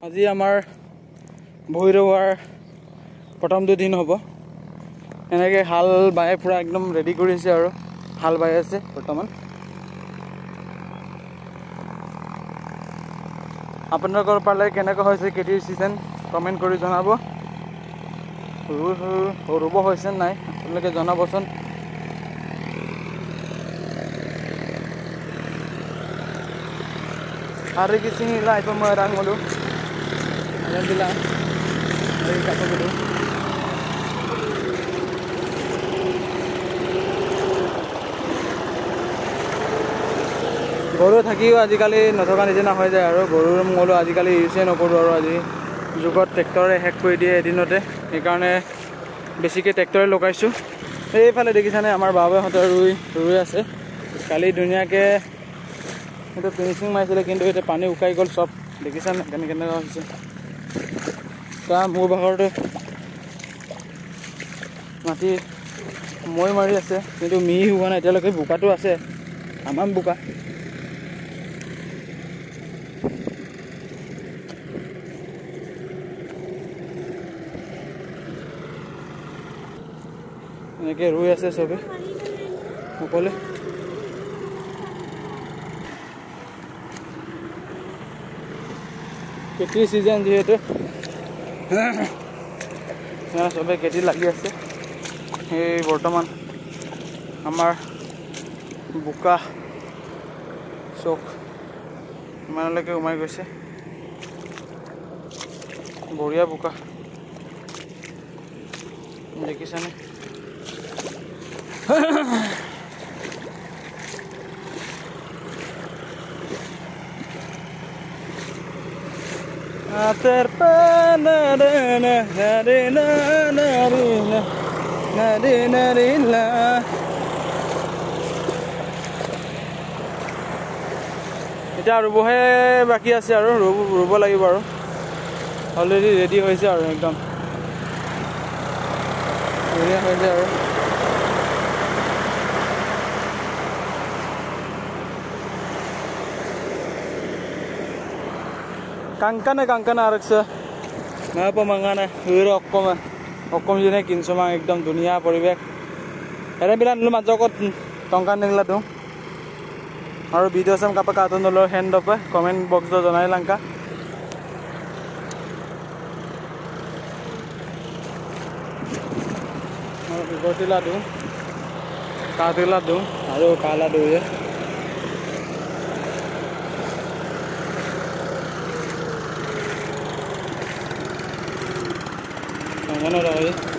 আজি আমাৰ ভৈৰৱাৰ প্ৰথম দুদিন হ'ব এনেকৈ হাল বাই পুৰা একদম ৰেডি কৰিছে আৰু হাল বাই আছে বৰ্তমান। আপোনালোকৰ পালে কেনেকৈ হৈছে খেতিৰ চিজন কমেণ্ট কৰি জনাব। ৰুব হৈছে নাই আপোনালোকে জনাবচোন। hari kising nila ito marang ulo alam nila ay kapagulo গৰু থাকিও আজিকালি নথকা নিচিনা হৈ যায় আৰু গৰুৰ মলো আজিকালি ইউজে নকৰোঁ আৰু আজি যুগত ট্ৰেক্টৰে হেক কৰি দিয়ে এদিনতে সেইকাৰণে বেছিকৈ ট্ৰেক্টৰে লগাইছোঁ। এইফালে দেখিছানে আমাৰ বাবাহঁতে ৰুই আছে কালি ধুনীয়াকৈ এটা ফিনিশিং মাৰিছিলে কিন্তু এতিয়া পানী উকাই গ'ল চব দেখিছানে কেনেকুৱা হৈছে। তাৰ মোৰ ভাগৰতে মাটি মই মাৰি আছে কিন্তু মিহি হোৱা নাই এতিয়ালৈকে বোকাটো আছে আমাৰ বোকা। এনেকৈ ৰুই আছে চবে সকলোৱে। খেতিৰ চিজন যিহেতু চবে খেতি লাগি আছে। এই বৰ্তমান আমাৰ বোকা চক ইমানলৈকে সোমাই গৈছে বঢ়িয়া বোকা দেখিছানে। এতিয়া ৰুবহে বাকী আছে আৰু ৰুব লাগিব আৰু অলৰেডি ৰেডি হৈছে আৰু একদম ধুনীয়া হৈছে আৰু kangkana araksa na pamangana hero okkom jene kinsomang ekdom dunia poribek ere bilan lu majokot tongkan nengla dong aru video sam kapaka aton dolo hand up comment box do janai langka aru gotila dong kadila dong aru kala do ye mana dah